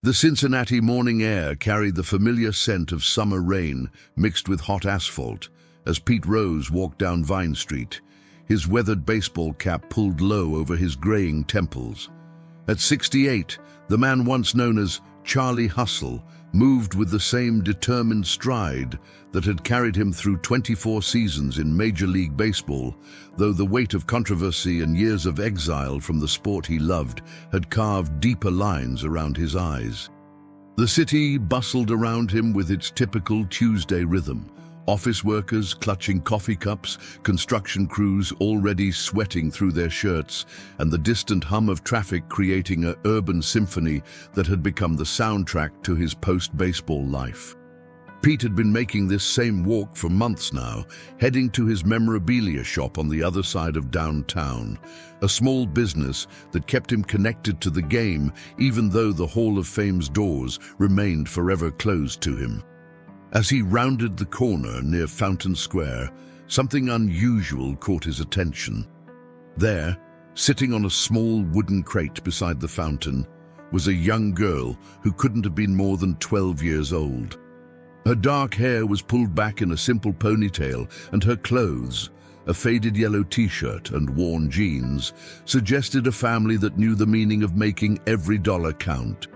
The Cincinnati morning air carried the familiar scent of summer rain mixed with hot asphalt as Pete Rose walked down Vine Street, his weathered baseball cap pulled low over his graying temples. At 68, the man once known as Charlie Hustle moved with the same determined stride that had carried him through 24 seasons in Major League Baseball, though the weight of controversy and years of exile from the sport he loved had carved deeper lines around his eyes. The city bustled around him with its typical Tuesday rhythm. Office workers clutching coffee cups, construction crews already sweating through their shirts, and the distant hum of traffic creating an urban symphony that had become the soundtrack to his post-baseball life. Pete had been making this same walk for months now, heading to his memorabilia shop on the other side of downtown, a small business that kept him connected to the game even though the Hall of Fame's doors remained forever closed to him. As he rounded the corner near Fountain Square, something unusual caught his attention. There, sitting on a small wooden crate beside the fountain, was a young girl who couldn't have been more than 12 years old. Her dark hair was pulled back in a simple ponytail, and her clothes, a faded yellow t-shirt and worn jeans, suggested a family that knew the meaning of making every dollar count.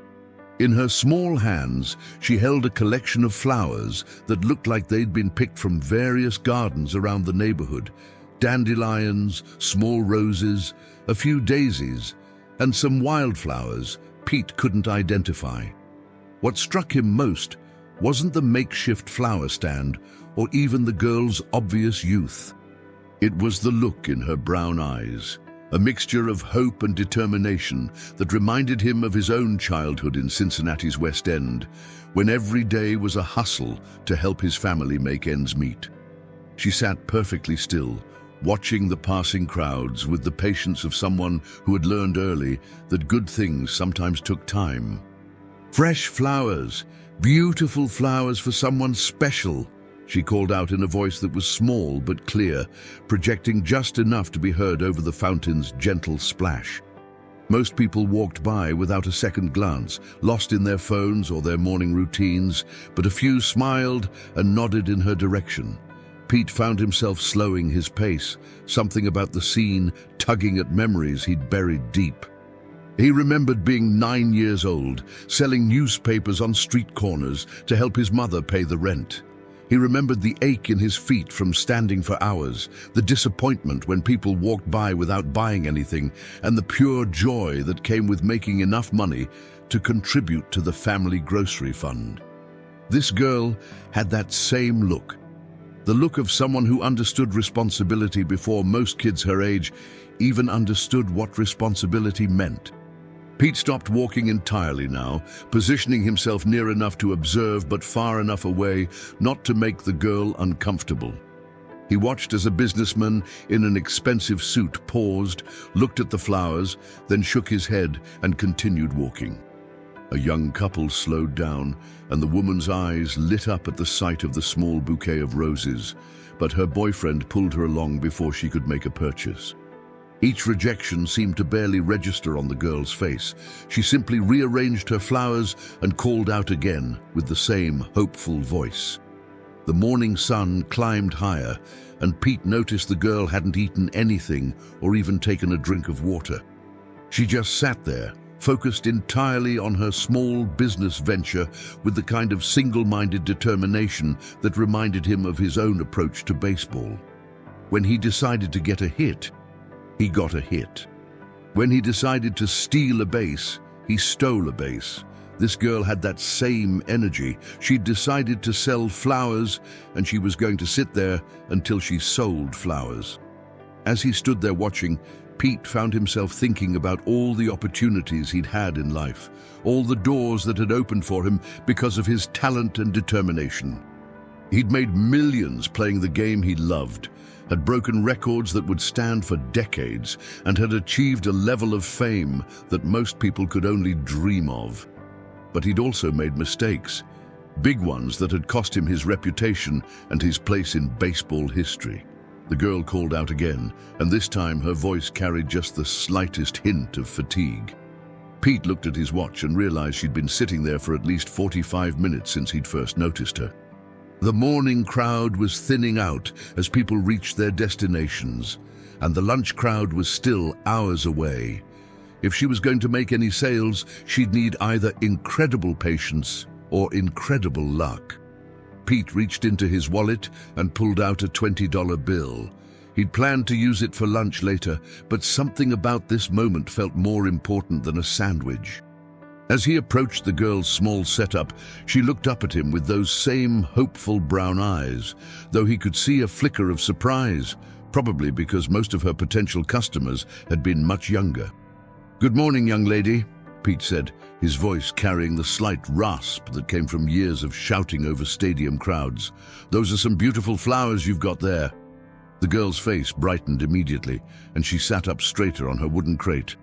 In her small hands, she held a collection of flowers that looked like they'd been picked from various gardens around the neighborhood. Dandelions, small roses, a few daisies, and some wildflowers Pete couldn't identify. What struck him most wasn't the makeshift flower stand or even the girl's obvious youth. It was the look in her brown eyes, a mixture of hope and determination that reminded him of his own childhood in Cincinnati's West End, when every day was a hustle to help his family make ends meet. She sat perfectly still, watching the passing crowds with the patience of someone who had learned early that good things sometimes took time. "Fresh flowers, beautiful flowers for someone special," she called out in a voice that was small but clear, projecting just enough to be heard over the fountain's gentle splash. Most people walked by without a second glance, lost in their phones or their morning routines, but a few smiled and nodded in her direction. Pete found himself slowing his pace, something about the scene tugging at memories he'd buried deep. He remembered being 9 years old, selling newspapers on street corners to help his mother pay the rent. He remembered the ache in his feet from standing for hours, the disappointment when people walked by without buying anything, and the pure joy that came with making enough money to contribute to the family grocery fund. This girl had that same look, the look of someone who understood responsibility before most kids her age even understood what responsibility meant. Pete stopped walking entirely now, positioning himself near enough to observe but far enough away not to make the girl uncomfortable. He watched as a businessman in an expensive suit paused, looked at the flowers, then shook his head and continued walking. A young couple slowed down, and the woman's eyes lit up at the sight of the small bouquet of roses, but her boyfriend pulled her along before she could make a purchase. Each rejection seemed to barely register on the girl's face. She simply rearranged her flowers and called out again with the same hopeful voice. The morning sun climbed higher, and Pete noticed the girl hadn't eaten anything or even taken a drink of water. She just sat there, focused entirely on her small business venture with the kind of single-minded determination that reminded him of his own approach to baseball. When he decided to get a hit, he got a hit. When he decided to steal a base, he stole a base. This girl had that same energy. She'd decided to sell flowers, and she was going to sit there until she sold flowers. As he stood there watching, Pete found himself thinking about all the opportunities he'd had in life, all the doors that had opened for him because of his talent and determination. He'd made millions playing the game he loved, had broken records that would stand for decades, and had achieved a level of fame that most people could only dream of. But he'd also made mistakes, big ones that had cost him his reputation and his place in baseball history. The girl called out again, and this time her voice carried just the slightest hint of fatigue. Pete looked at his watch and realized she'd been sitting there for at least 45 minutes since he'd first noticed her. The morning crowd was thinning out as people reached their destinations, and the lunch crowd was still hours away. If she was going to make any sales, she'd need either incredible patience or incredible luck. Pete reached into his wallet and pulled out a $20 bill. He'd planned to use it for lunch later, but something about this moment felt more important than a sandwich. As he approached the girl's small setup, she looked up at him with those same hopeful brown eyes, though he could see a flicker of surprise, probably because most of her potential customers had been much younger. "Good morning, young lady," Pete said, his voice carrying the slight rasp that came from years of shouting over stadium crowds. "Those are some beautiful flowers you've got there." The girl's face brightened immediately, and she sat up straighter on her wooden crate.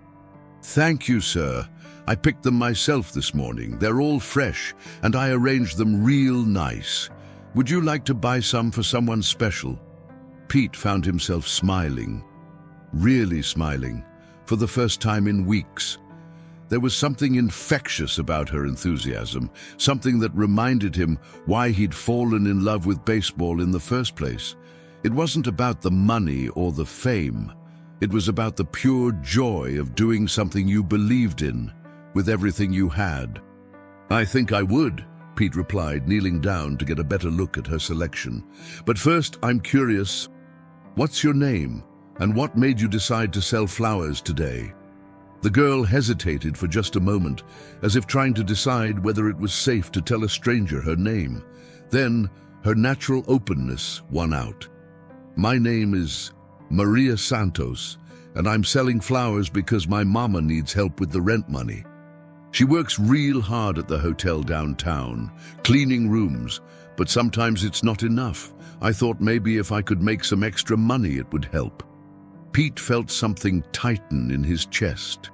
"Thank you, sir. I picked them myself this morning. They're all fresh, and I arranged them real nice. Would you like to buy some for someone special?" Pete found himself smiling, really smiling, for the first time in weeks. There was something infectious about her enthusiasm, something that reminded him why he'd fallen in love with baseball in the first place. It wasn't about the money or the fame. It was about the pure joy of doing something you believed in, with everything you had. "I think I would," Pete replied, kneeling down to get a better look at her selection. "But first, I'm curious. What's your name, and what made you decide to sell flowers today?" The girl hesitated for just a moment, as if trying to decide whether it was safe to tell a stranger her name. Then, her natural openness won out. "My name is Maria Santos, and I'm selling flowers because my mama needs help with the rent money. She works real hard at the hotel downtown, cleaning rooms, but sometimes it's not enough. I thought maybe if I could make some extra money it would help." Pete felt something tighten in his chest.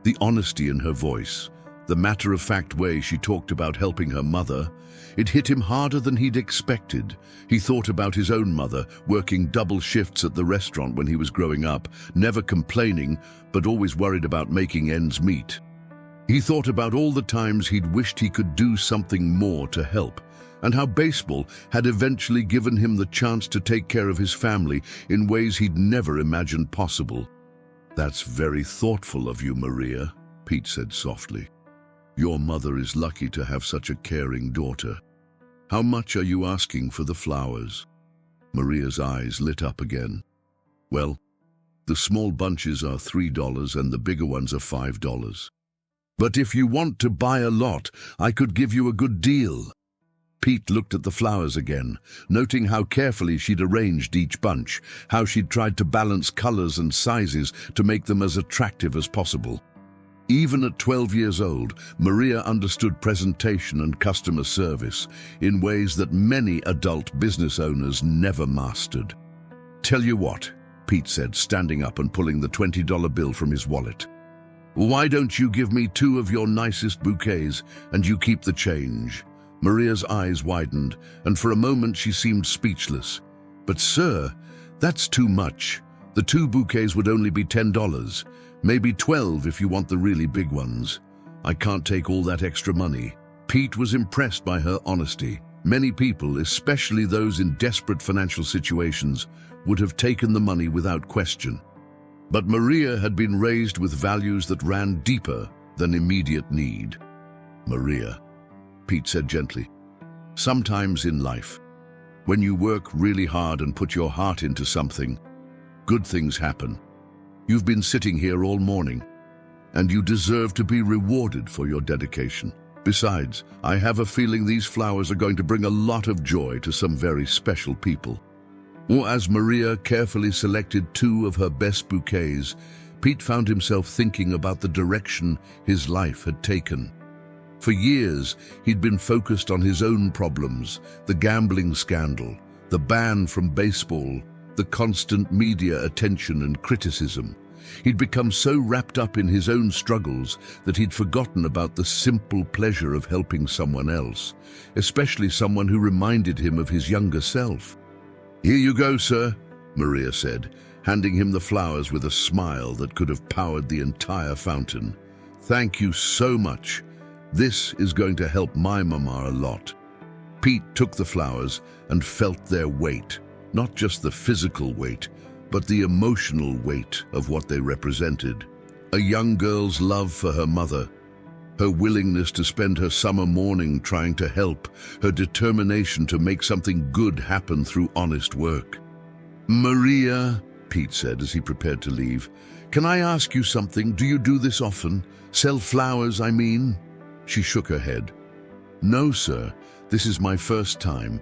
The honesty in her voice, the matter-of-fact way she talked about helping her mother, it hit him harder than he'd expected. He thought about his own mother, working double shifts at the restaurant when he was growing up, never complaining, but always worried about making ends meet. He thought about all the times he'd wished he could do something more to help, and how baseball had eventually given him the chance to take care of his family in ways he'd never imagined possible. "That's very thoughtful of you, Maria," Pete said softly. "Your mother is lucky to have such a caring daughter. How much are you asking for the flowers?" Maria's eyes lit up again. "Well, the small bunches are $3 and the bigger ones are $5. But if you want to buy a lot, I could give you a good deal." Pete looked at the flowers again, noting how carefully she'd arranged each bunch, how she'd tried to balance colors and sizes to make them as attractive as possible. Even at 12 years old, Maria understood presentation and customer service in ways that many adult business owners never mastered. "Tell you what," Pete said, standing up and pulling the $20 bill from his wallet. "Why don't you give me 2 of your nicest bouquets and you keep the change?" Maria's eyes widened, and for a moment she seemed speechless. "But sir, that's too much. The 2 bouquets would only be $10, maybe 12 if you want the really big ones. I can't take all that extra money." Pete was impressed by her honesty. Many people, especially those in desperate financial situations, would have taken the money without question. But Maria had been raised with values that ran deeper than immediate need. "Maria," Pete said gently, "sometimes in life, when you work really hard and put your heart into something, good things happen. You've been sitting here all morning, and you deserve to be rewarded for your dedication. Besides, I have a feeling these flowers are going to bring a lot of joy to some very special people." As Maria carefully selected 2 of her best bouquets, Pete found himself thinking about the direction his life had taken. For years, he'd been focused on his own problems, the gambling scandal, the ban from baseball, the constant media attention and criticism. He'd become so wrapped up in his own struggles that he'd forgotten about the simple pleasure of helping someone else, especially someone who reminded him of his younger self. "Here you go, sir," Maria said, handing him the flowers with a smile that could have powered the entire fountain. Thank you so much. This is going to help my mama a lot." Pete took the flowers and felt their weight, not just the physical weight, but the emotional weight of what they represented. A young girl's love for her mother, her willingness to spend her summer morning trying to help, her determination to make something good happen through honest work. "Maria," Pete said as he prepared to leave, "can I ask you something? Do you do this often? Sell flowers, I mean?" She shook her head. "No, sir. This is my first time.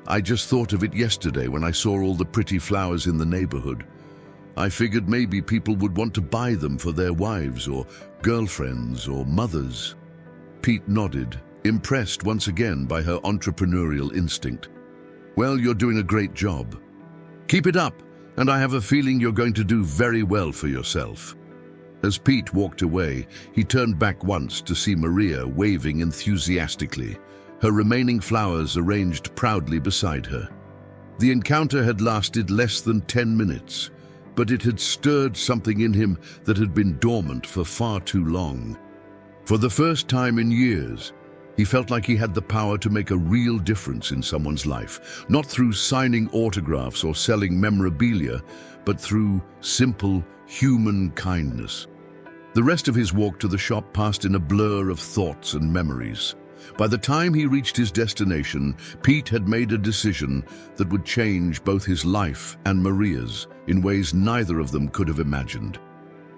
I just thought of it yesterday when I saw all the pretty flowers in the neighborhood. I figured maybe people would want to buy them for their wives or girlfriends or mothers." Pete nodded, impressed once again by her entrepreneurial instinct. "Well, you're doing a great job. Keep it up, and I have a feeling you're going to do very well for yourself." As Pete walked away, he turned back once to see Maria waving enthusiastically, her remaining flowers arranged proudly beside her. The encounter had lasted less than 10 minutes, but it had stirred something in him that had been dormant for far too long. For the first time in years, he felt like he had the power to make a real difference in someone's life, not through signing autographs or selling memorabilia, but through simple human kindness. The rest of his walk to the shop passed in a blur of thoughts and memories. By the time he reached his destination, Pete had made a decision that would change both his life and Maria's in ways neither of them could have imagined.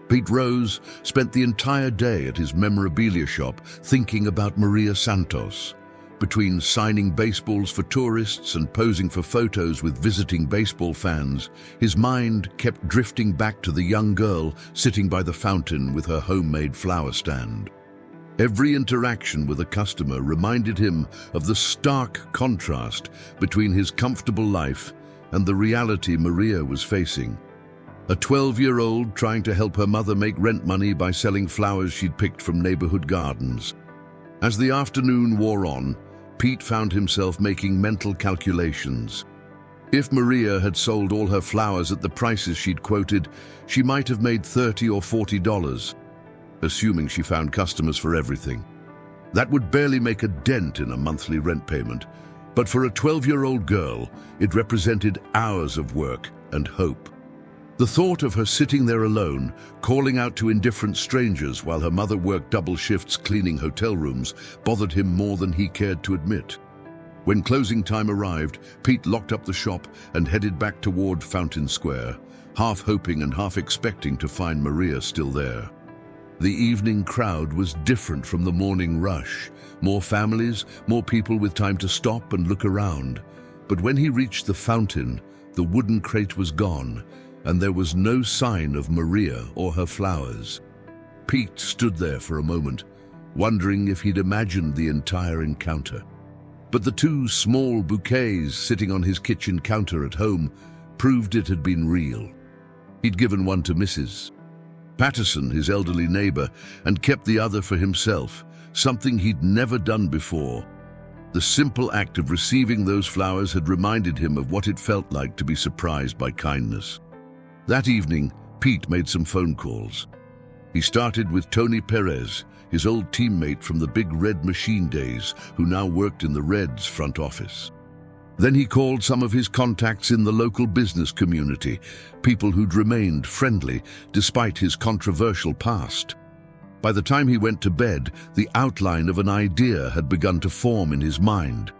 Pete Rose spent the entire day at his memorabilia shop thinking about Maria Santos. Between signing baseballs for tourists and posing for photos with visiting baseball fans, his mind kept drifting back to the young girl sitting by the fountain with her homemade flower stand. Every interaction with a customer reminded him of the stark contrast between his comfortable life and the reality Maria was facing. A 12-year-old trying to help her mother make rent money by selling flowers she'd picked from neighborhood gardens. As the afternoon wore on, Pete found himself making mental calculations. If Maria had sold all her flowers at the prices she'd quoted, she might have made $30 or $40, assuming she found customers for everything. That would barely make a dent in a monthly rent payment, but for a 12-year-old girl, it represented hours of work and hope. The thought of her sitting there alone, calling out to indifferent strangers while her mother worked double shifts cleaning hotel rooms, bothered him more than he cared to admit. When closing time arrived, Pete locked up the shop and headed back toward Fountain Square, half hoping and half expecting to find Maria still there. The evening crowd was different from the morning rush. More families, more people with time to stop and look around. But when he reached the fountain, the wooden crate was gone, and there was no sign of Maria or her flowers. Pete stood there for a moment, wondering if he'd imagined the entire encounter. But the two small bouquets sitting on his kitchen counter at home proved it had been real. He'd given one to Mrs. Patterson, his elderly neighbor, and kept the other for himself, something he'd never done before. The simple act of receiving those flowers had reminded him of what it felt like to be surprised by kindness. That evening, Pete made some phone calls. He started with Tony Perez, his old teammate from the Big Red Machine days, who now worked in the Reds front office. Then he called some of his contacts in the local business community, people who'd remained friendly despite his controversial past. By the time he went to bed, the outline of an idea had begun to form in his mind.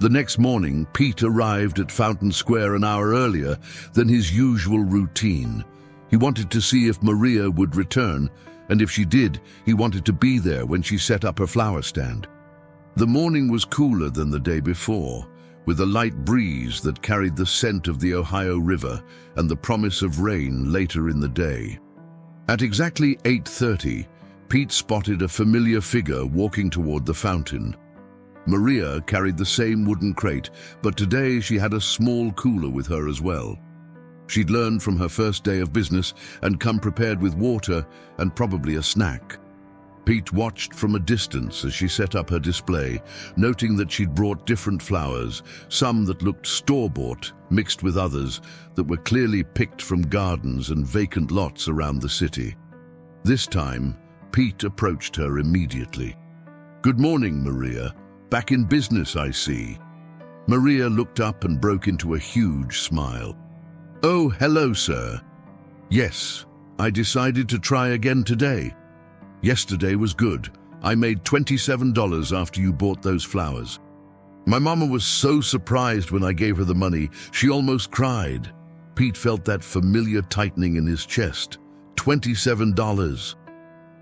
The next morning, Pete arrived at Fountain Square an hour earlier than his usual routine. He wanted to see if Maria would return, and if she did, he wanted to be there when she set up her flower stand. The morning was cooler than the day before, with a light breeze that carried the scent of the Ohio River and the promise of rain later in the day. At exactly 8:30, Pete spotted a familiar figure walking toward the fountain. Maria carried the same wooden crate, but today she had a small cooler with her as well. She'd learned from her first day of business and come prepared with water and probably a snack. Pete watched from a distance as she set up her display, noting that she'd brought different flowers, some that looked store-bought, mixed with others that were clearly picked from gardens and vacant lots around the city. This time, Pete approached her immediately. "Good morning, Maria. Back in business, I see." Maria looked up and broke into a huge smile. "Oh, hello, sir. Yes, I decided to try again today. Yesterday was good. I made $27 after you bought those flowers. My mama was so surprised when I gave her the money, she almost cried." Pete felt that familiar tightening in his chest. $27.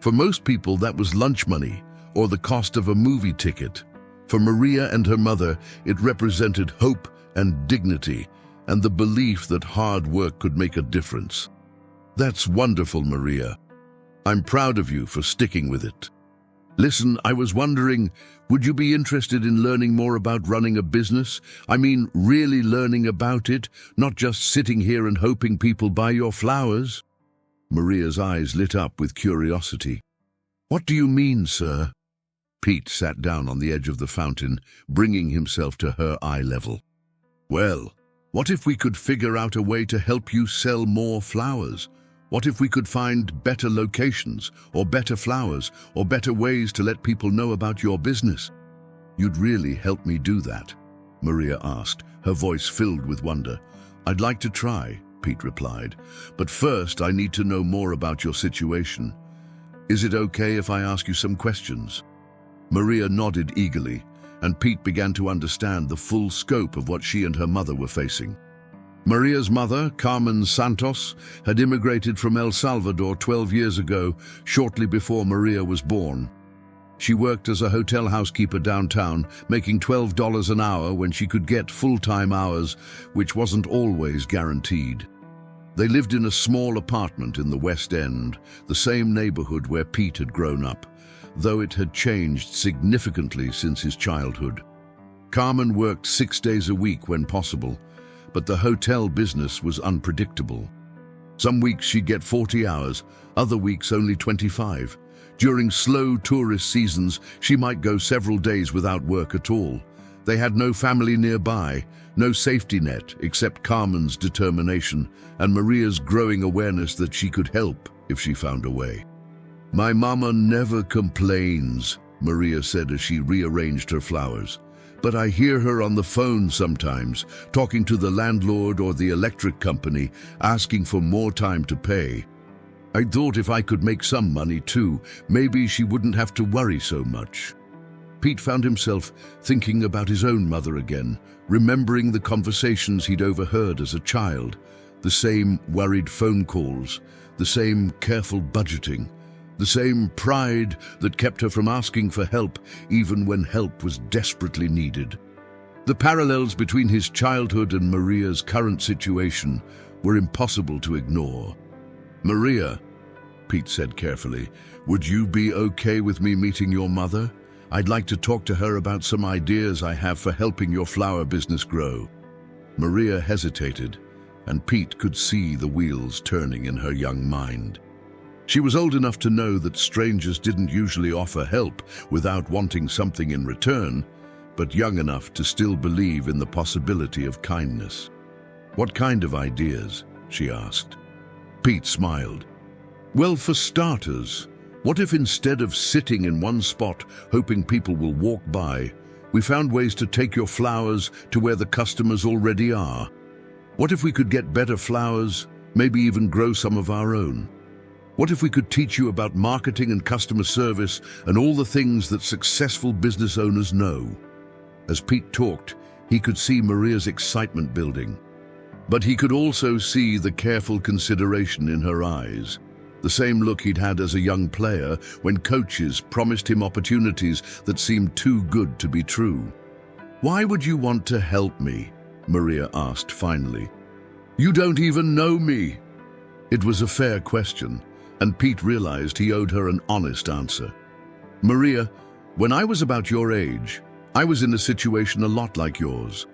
For most people, that was lunch money or the cost of a movie ticket. For Maria and her mother, it represented hope and dignity and the belief that hard work could make a difference. "That's wonderful, Maria. I'm proud of you for sticking with it. Listen, I was wondering, would you be interested in learning more about running a business? I mean, really learning about it, not just sitting here and hoping people buy your flowers?" Maria's eyes lit up with curiosity. "What do you mean, sir?" Pete sat down on the edge of the fountain, bringing himself to her eye level. "Well, what if we could figure out a way to help you sell more flowers? What if we could find better locations, or better flowers, or better ways to let people know about your business?" "You'd really help me do that?" Maria asked, her voice filled with wonder. "I'd like to try," Pete replied, "but first I need to know more about your situation. Is it okay if I ask you some questions?" Maria nodded eagerly, and Pete began to understand the full scope of what she and her mother were facing. Maria's mother, Carmen Santos, had immigrated from El Salvador 12 years ago, shortly before Maria was born. She worked as a hotel housekeeper downtown, making $12 an hour when she could get full-time hours, which wasn't always guaranteed. They lived in a small apartment in the West End, the same neighborhood where Pete had grown up, though it had changed significantly since his childhood. Carmen worked 6 days a week when possible, but the hotel business was unpredictable. Some weeks she'd get 40 hours, other weeks only 25. During slow tourist seasons, she might go several days without work at all. They had no family nearby, no safety net except Carmen's determination and Maria's growing awareness that she could help if she found a way. "My mama never complains," Maria said as she rearranged her flowers. "But I hear her on the phone sometimes, talking to the landlord or the electric company, asking for more time to pay. I thought if I could make some money too, maybe she wouldn't have to worry so much." Pete found himself thinking about his own mother again, remembering the conversations he'd overheard as a child, the same worried phone calls, the same careful budgeting, the same pride that kept her from asking for help even when help was desperately needed. The parallels between his childhood and Maria's current situation were impossible to ignore. "Maria," Pete said carefully, "would you be okay with me meeting your mother? I'd like to talk to her about some ideas I have for helping your flower business grow." Maria hesitated, and Pete could see the wheels turning in her young mind. She was old enough to know that strangers didn't usually offer help without wanting something in return, but young enough to still believe in the possibility of kindness. "What kind of ideas?" she asked. Pete smiled. "Well, for starters, what if instead of sitting in one spot hoping people will walk by, we found ways to take your flowers to where the customers already are? What if we could get better flowers, maybe even grow some of our own? What if we could teach you about marketing and customer service and all the things that successful business owners know?" As Pete talked, he could see Maria's excitement building. But he could also see the careful consideration in her eyes, the same look he'd had as a young player when coaches promised him opportunities that seemed too good to be true. "Why would you want to help me?" Maria asked finally. "You don't even know me." It was a fair question, and Pete realized he owed her an honest answer. "Maria, when I was about your age, I was in a situation a lot like yours.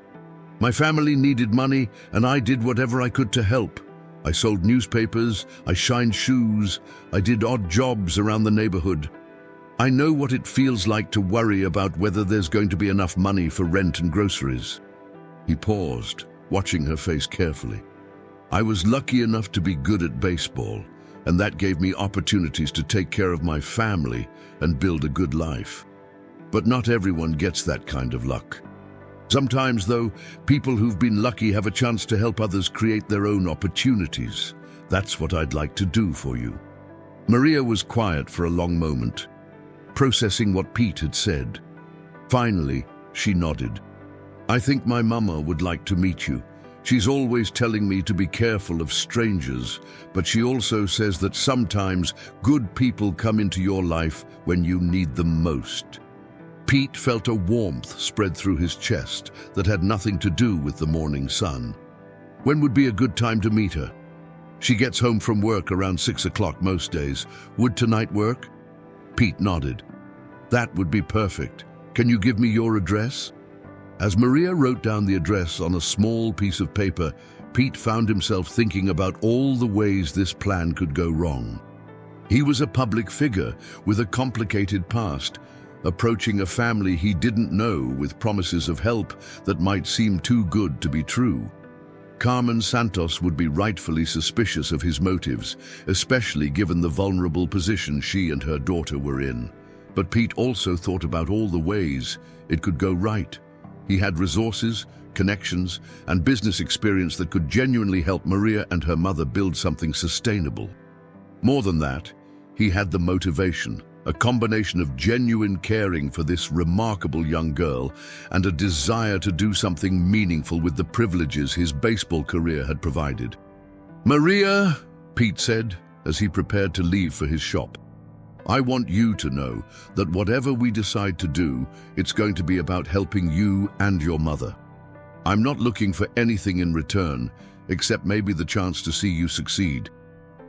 My family needed money, and I did whatever I could to help. I sold newspapers, I shined shoes, I did odd jobs around the neighborhood. I know what it feels like to worry about whether there's going to be enough money for rent and groceries." He paused, watching her face carefully. "I was lucky enough to be good at baseball, and that gave me opportunities to take care of my family and build a good life. But not everyone gets that kind of luck. Sometimes, though, people who've been lucky have a chance to help others create their own opportunities. That's what I'd like to do for you." Maria was quiet for a long moment, processing what Pete had said. Finally, she nodded. "I think my mama would like to meet you. She's always telling me to be careful of strangers, but she also says that sometimes good people come into your life when you need them most." Pete felt a warmth spread through his chest that had nothing to do with the morning sun. When would be a good time to meet her? "She gets home from work around 6 o'clock most days. Would tonight work?" Pete nodded. "That would be perfect. Can you give me your address?" As Maria wrote down the address on a small piece of paper, Pete found himself thinking about all the ways this plan could go wrong. He was a public figure with a complicated past, approaching a family he didn't know with promises of help that might seem too good to be true. Carmen Santos would be rightfully suspicious of his motives, especially given the vulnerable position she and her daughter were in. But Pete also thought about all the ways it could go right. He had resources, connections, and business experience that could genuinely help Maria and her mother build something sustainable. More than that, he had the motivation, a combination of genuine caring for this remarkable young girl and a desire to do something meaningful with the privileges his baseball career had provided. "Maria," Pete said as he prepared to leave for his shop, "I want you to know that whatever we decide to do, it's going to be about helping you and your mother. I'm not looking for anything in return, except maybe the chance to see you succeed.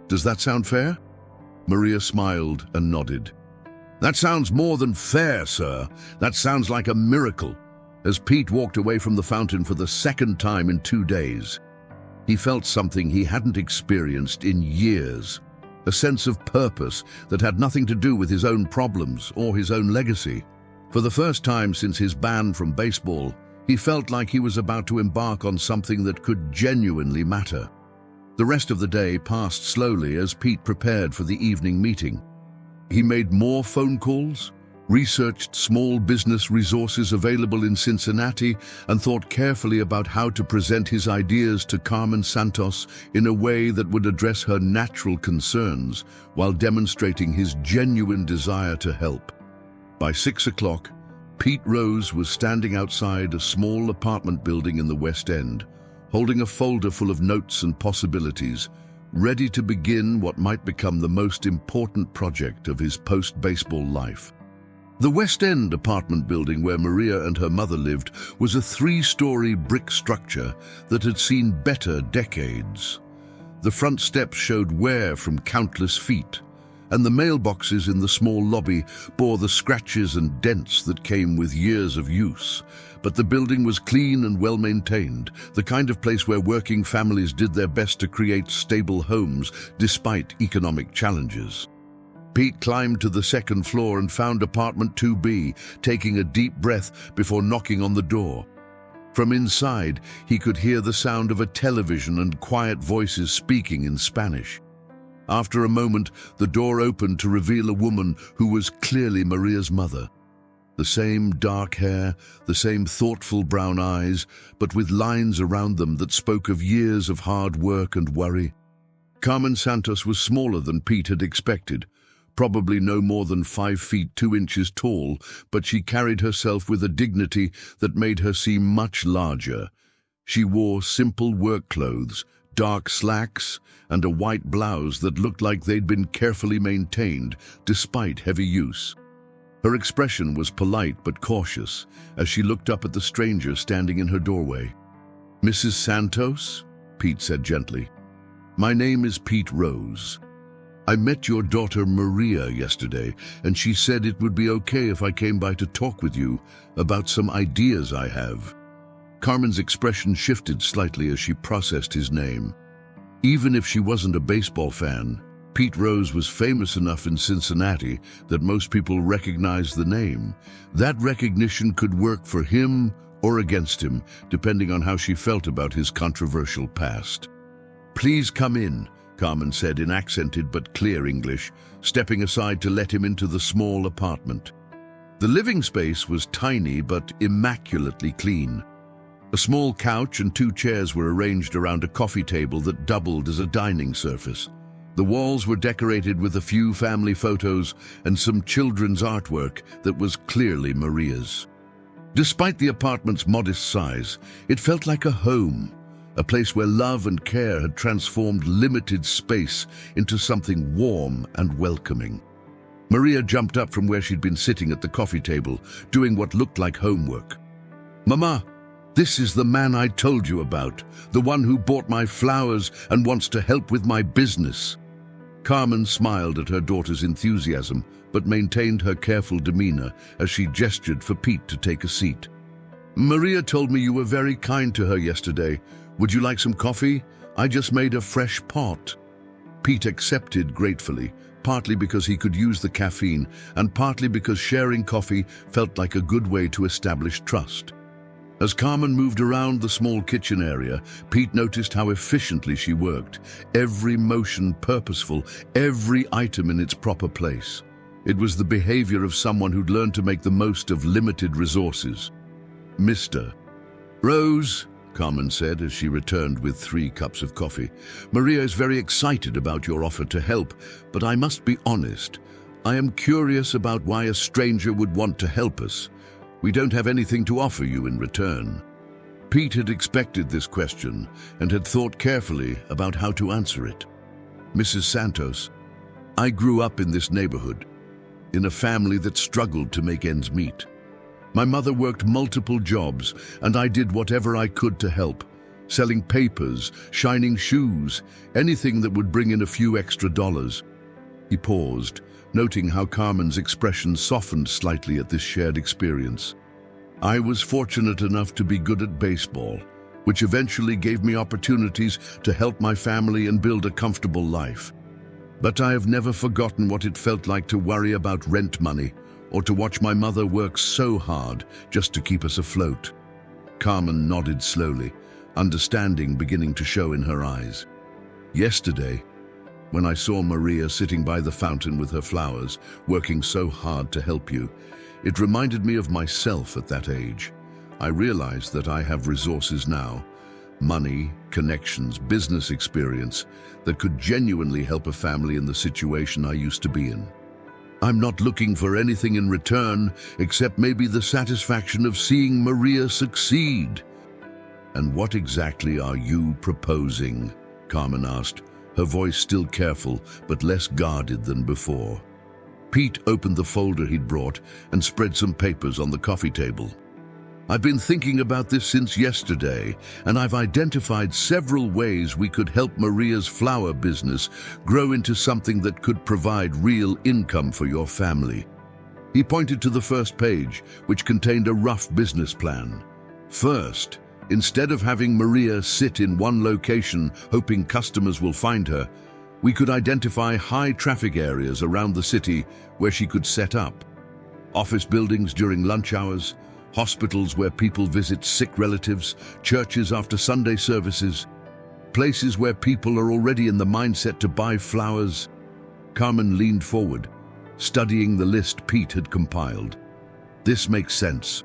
Does that sound fair?" Maria smiled and nodded. "That sounds more than fair, sir. That sounds like a miracle." As Pete walked away from the fountain for the second time in 2 days, he felt something he hadn't experienced in years. A sense of purpose that had nothing to do with his own problems or his own legacy. For the first time since his ban from baseball, he felt like he was about to embark on something that could genuinely matter. The rest of the day passed slowly as Pete prepared for the evening meeting. He made more phone calls, researched small business resources available in Cincinnati, and thought carefully about how to present his ideas to Carmen Santos in a way that would address her natural concerns while demonstrating his genuine desire to help. By 6 o'clock, Pete Rose was standing outside a small apartment building in the West End, holding a folder full of notes and possibilities, ready to begin what might become the most important project of his post-baseball life. The West End apartment building where Maria and her mother lived was a 3-story brick structure that had seen better decades. The front steps showed wear from countless feet, and the mailboxes in the small lobby bore the scratches and dents that came with years of use. But the building was clean and well-maintained, the kind of place where working families did their best to create stable homes despite economic challenges. Pete climbed to the second floor and found apartment 2B, taking a deep breath before knocking on the door. From inside, he could hear the sound of a television and quiet voices speaking in Spanish. After a moment, the door opened to reveal a woman who was clearly Maria's mother. The same dark hair, the same thoughtful brown eyes, but with lines around them that spoke of years of hard work and worry. Carmen Santos was smaller than Pete had expected, probably no more than 5 feet 2 inches tall, but she carried herself with a dignity that made her seem much larger. She wore simple work clothes, dark slacks, and a white blouse that looked like they'd been carefully maintained, despite heavy use. Her expression was polite but cautious as she looked up at the stranger standing in her doorway. "Mrs. Santos?" Pete said gently. "My name is Pete Rose. I met your daughter Maria yesterday, and she said it would be okay if I came by to talk with you about some ideas I have." Carmen's expression shifted slightly as she processed his name. Even if she wasn't a baseball fan, Pete Rose was famous enough in Cincinnati that most people recognized the name. That recognition could work for him or against him, depending on how she felt about his controversial past. "Please come in," Carmen said in accented but clear English, stepping aside to let him into the small apartment. The living space was tiny but immaculately clean. A small couch and 2 chairs were arranged around a coffee table that doubled as a dining surface. The walls were decorated with a few family photos and some children's artwork that was clearly Maria's. Despite the apartment's modest size, it felt like a home, a place where love and care had transformed limited space into something warm and welcoming. Maria jumped up from where she'd been sitting at the coffee table, doing what looked like homework. "Mama, this is the man I told you about, the one who bought my flowers and wants to help with my business." Carmen smiled at her daughter's enthusiasm, but maintained her careful demeanor as she gestured for Pete to take a seat. "Maria told me you were very kind to her yesterday. Would you like some coffee? I just made a fresh pot." Pete accepted gratefully, partly because he could use the caffeine and partly because sharing coffee felt like a good way to establish trust. As Carmen moved around the small kitchen area, Pete noticed how efficiently she worked, every motion purposeful, every item in its proper place. It was the behavior of someone who'd learned to make the most of limited resources. "Mr. Rose," Carmen said as she returned with 3 cups of coffee, "Maria is very excited about your offer to help, but I must be honest. I am curious about why a stranger would want to help us. We don't have anything to offer you in return." Pete had expected this question and had thought carefully about how to answer it. "Mrs. Santos, I grew up in this neighborhood, in a family that struggled to make ends meet. My mother worked multiple jobs, and I did whatever I could to help, selling papers, shining shoes, anything that would bring in a few extra dollars." He paused, noting how Carmen's expression softened slightly at this shared experience. "I was fortunate enough to be good at baseball, which eventually gave me opportunities to help my family and build a comfortable life. But I have never forgotten what it felt like to worry about rent money or to watch my mother work so hard just to keep us afloat." Carmen nodded slowly, understanding beginning to show in her eyes. "Yesterday, when I saw Maria sitting by the fountain with her flowers, working so hard to help you, it reminded me of myself at that age. I realized that I have resources now, money, connections, business experience, that could genuinely help a family in the situation I used to be in. I'm not looking for anything in return except maybe the satisfaction of seeing Maria succeed." "And what exactly are you proposing?" Carmen asked, her voice still careful but less guarded than before. Pete opened the folder he'd brought and spread some papers on the coffee table. "I've been thinking about this since yesterday, and I've identified several ways we could help Maria's flower business grow into something that could provide real income for your family." He pointed to the first page, which contained a rough business plan. "First, instead of having Maria sit in one location hoping customers will find her, we could identify high traffic areas around the city where she could set up. Office buildings during lunch hours, hospitals where people visit sick relatives, churches after Sunday services, places where people are already in the mindset to buy flowers." Carmen leaned forward, studying the list Pete had compiled. "This makes sense.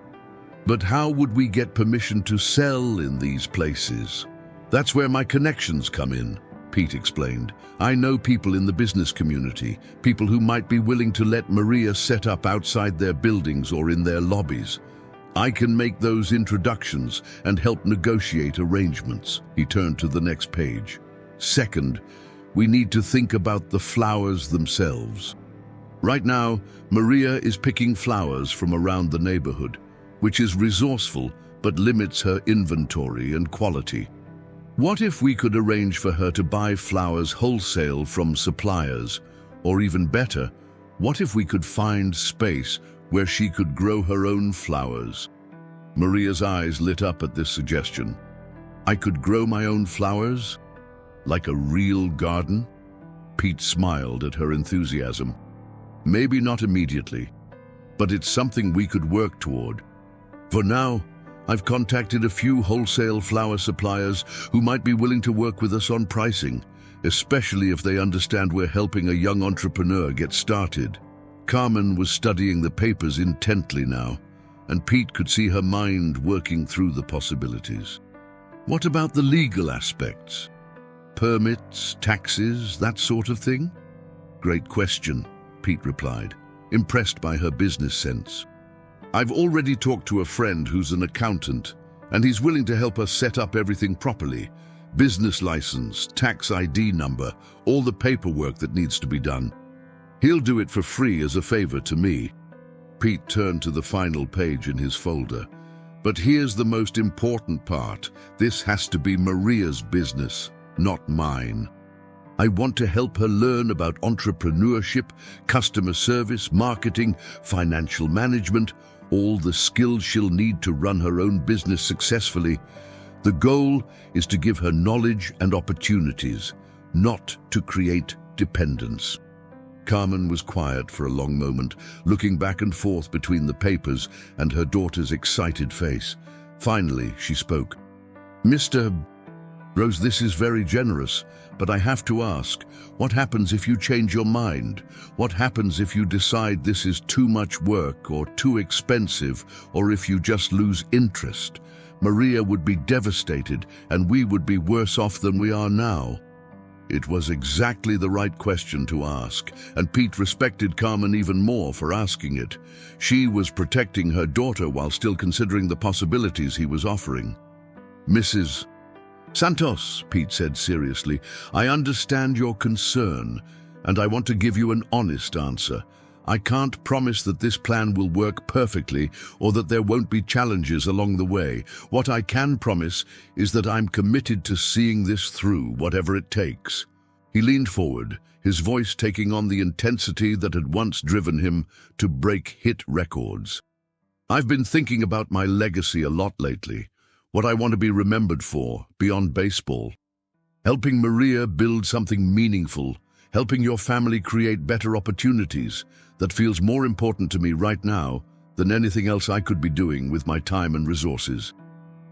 But how would we get permission to sell in these places?" "That's where my connections come in," Pete explained. "I know people in the business community, people who might be willing to let Maria set up outside their buildings or in their lobbies. I can make those introductions and help negotiate arrangements." He turned to the next page. "Second, we need to think about the flowers themselves. Right now, Maria is picking flowers from around the neighborhood, which is resourceful but limits her inventory and quality. What if we could arrange for her to buy flowers wholesale from suppliers? Or even better, what if we could find space where she could grow her own flowers?" Maria's eyes lit up at this suggestion. "I could grow my own flowers? Like a real garden?" Pete smiled at her enthusiasm. "Maybe not immediately, but it's something we could work toward. For now, I've contacted a few wholesale flower suppliers who might be willing to work with us on pricing, especially if they understand we're helping a young entrepreneur get started. Carmen was studying the papers intently now, and Pete could see her mind working through the possibilities. What about the legal aspects? Permits, taxes, that sort of thing? Great question, Pete replied, impressed by her business sense. I've already talked to a friend who's an accountant, and he's willing to help us set up everything properly. Business license, tax ID number, all the paperwork that needs to be done. He'll do it for free as a favor to me. Pete turned to the final page in his folder. But here's the most important part. This has to be Maria's business, not mine. I want to help her learn about entrepreneurship, customer service, marketing, financial management, all the skills she'll need to run her own business successfully. The goal is to give her knowledge and opportunities, not to create dependence. Carmen was quiet for a long moment, looking back and forth between the papers and her daughter's excited face. Finally, she spoke. Mr. Rose, this is very generous, but I have to ask, what happens if you change your mind? What happens if you decide this is too much work or too expensive, or if you just lose interest? Maria would be devastated, and we would be worse off than we are now. It was exactly the right question to ask, and Pete respected Carmen even more for asking it. She was protecting her daughter while still considering the possibilities he was offering. Mrs. Santos, Pete said seriously, I understand your concern, and I want to give you an honest answer. I can't promise that this plan will work perfectly or that there won't be challenges along the way. What I can promise is that I'm committed to seeing this through, whatever it takes. He leaned forward, his voice taking on the intensity that had once driven him to break hit records. I've been thinking about my legacy a lot lately, what I want to be remembered for, beyond baseball. Helping Maria build something meaningful, helping your family create better opportunities, that feels more important to me right now than anything else I could be doing with my time and resources.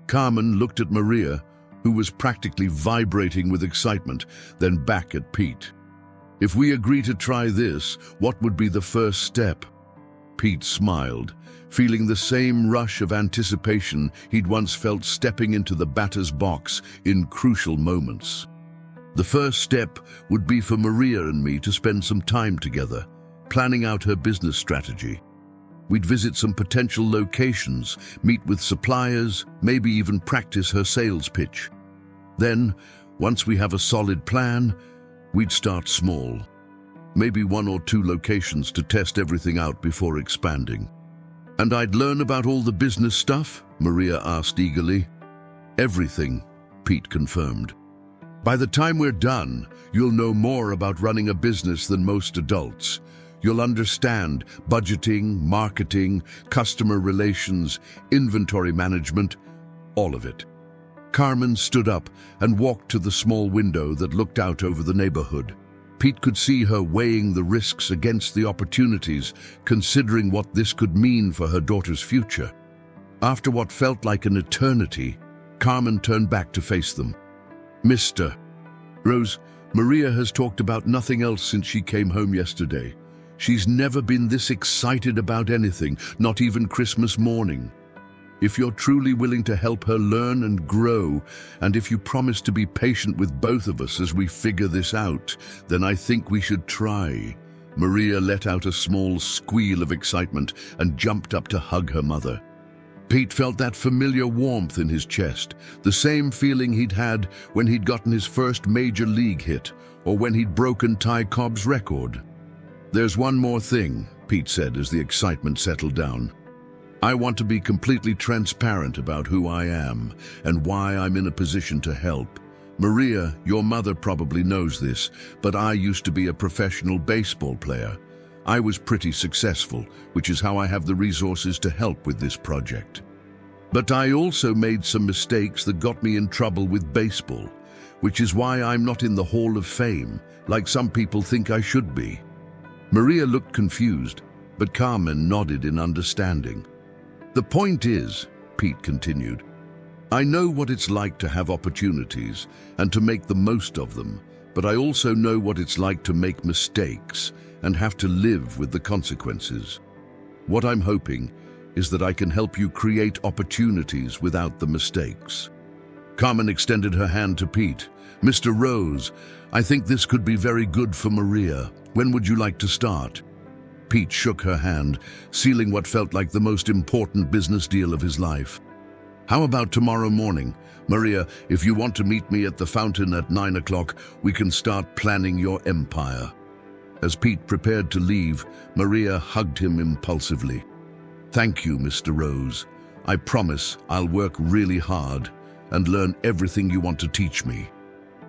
Carmen looked at Maria, who was practically vibrating with excitement, then back at Pete. If we agree to try this, what would be the first step? Pete smiled, feeling the same rush of anticipation he'd once felt stepping into the batter's box in crucial moments. The first step would be for Maria and me to spend some time together, planning out her business strategy. We'd visit some potential locations, meet with suppliers, maybe even practice her sales pitch. Then, once we have a solid plan, we'd start small. Maybe 1 or 2 locations to test everything out before expanding. And I'd learn about all the business stuff? Maria asked eagerly. Everything, Pete confirmed. By the time we're done, you'll know more about running a business than most adults. You'll understand budgeting, marketing, customer relations, inventory management, all of it. Carmen stood up and walked to the small window that looked out over the neighborhood. Pete could see her weighing the risks against the opportunities, considering what this could mean for her daughter's future. After what felt like an eternity, Carmen turned back to face them. Mr. Rose, Maria has talked about nothing else since she came home yesterday. She's never been this excited about anything, not even Christmas morning. If you're truly willing to help her learn and grow, and if you promise to be patient with both of us as we figure this out, then I think we should try. Maria let out a small squeal of excitement and jumped up to hug her mother. Pete felt that familiar warmth in his chest, the same feeling he'd had when he'd gotten his first major league hit, or when he'd broken Ty Cobb's record. There's one more thing, Pete said as the excitement settled down. I want to be completely transparent about who I am and why I'm in a position to help. Maria, your mother probably knows this, but I used to be a professional baseball player. I was pretty successful, which is how I have the resources to help with this project. But I also made some mistakes that got me in trouble with baseball, which is why I'm not in the Hall of Fame, like some people think I should be. Maria looked confused, but Carmen nodded in understanding. The point is, Pete continued, I know what it's like to have opportunities and to make the most of them, but I also know what it's like to make mistakes and have to live with the consequences. What I'm hoping is that I can help you create opportunities without the mistakes." Carmen extended her hand to Pete. "Mr. Rose, I think this could be very good for Maria. When would you like to start?" Pete shook her hand, sealing what felt like the most important business deal of his life. "How about tomorrow morning? Maria, if you want to meet me at the fountain at 9 o'clock, we can start planning your empire." As Pete prepared to leave, Maria hugged him impulsively. "Thank you, Mr. Rose. I promise I'll work really hard and learn everything you want to teach me."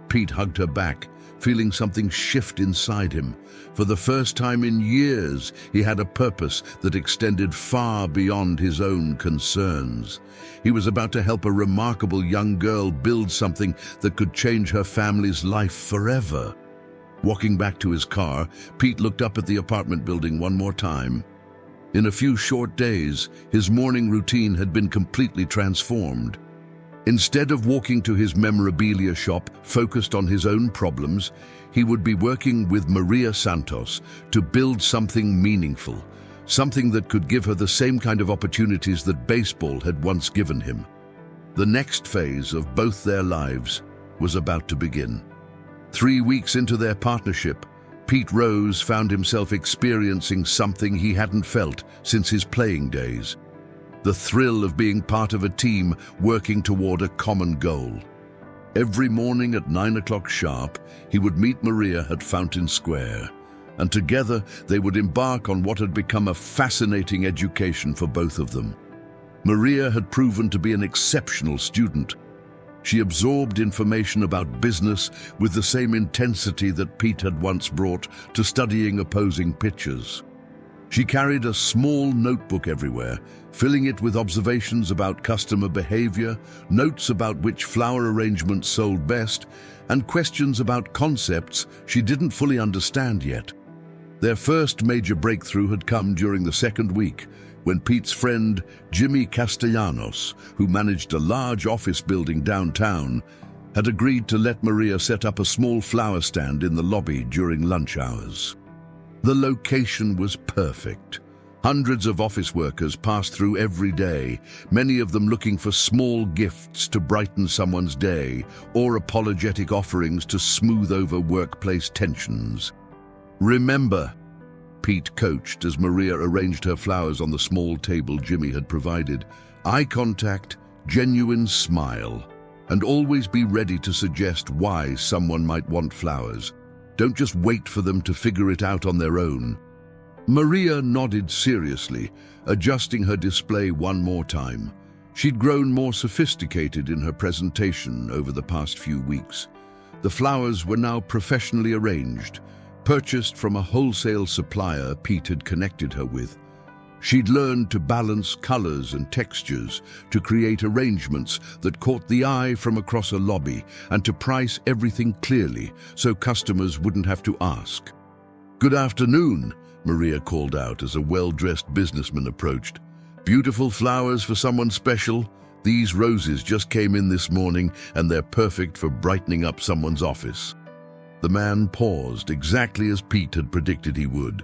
Pete hugged her back, feeling something shift inside him. For the first time in years, he had a purpose that extended far beyond his own concerns. He was about to help a remarkable young girl build something that could change her family's life forever. Walking back to his car, Pete looked up at the apartment building one more time. In a few short days, his morning routine had been completely transformed. Instead of walking to his memorabilia shop focused on his own problems, he would be working with Maria Santos to build something meaningful, something that could give her the same kind of opportunities that baseball had once given him. The next phase of both their lives was about to begin. 3 weeks into their partnership, Pete Rose found himself experiencing something he hadn't felt since his playing days. The thrill of being part of a team working toward a common goal. Every morning at 9 o'clock sharp, he would meet Maria at Fountain Square, and together they would embark on what had become a fascinating education for both of them. Maria had proven to be an exceptional student. She absorbed information about business with the same intensity that Pete had once brought to studying opposing pitchers. She carried a small notebook everywhere, filling it with observations about customer behavior, notes about which flower arrangements sold best, and questions about concepts she didn't fully understand yet. Their first major breakthrough had come during the second week, when Pete's friend Jimmy Castellanos, who managed a large office building downtown, had agreed to let Maria set up a small flower stand in the lobby during lunch hours. The location was perfect. Hundreds of office workers passed through every day, many of them looking for small gifts to brighten someone's day or apologetic offerings to smooth over workplace tensions. "Remember," Pete coached as Maria arranged her flowers on the small table Jimmy had provided, "eye contact, genuine smile, and always be ready to suggest why someone might want flowers. Don't just wait for them to figure it out on their own." Maria nodded seriously, adjusting her display one more time. She'd grown more sophisticated in her presentation over the past few weeks. The flowers were now professionally arranged, purchased from a wholesale supplier Pete had connected her with. She'd learned to balance colors and textures, to create arrangements that caught the eye from across a lobby, and to price everything clearly so customers wouldn't have to ask. "Good afternoon," Maria called out as a well-dressed businessman approached. "Beautiful flowers for someone special? These roses just came in this morning and they're perfect for brightening up someone's office." The man paused exactly as Pete had predicted he would.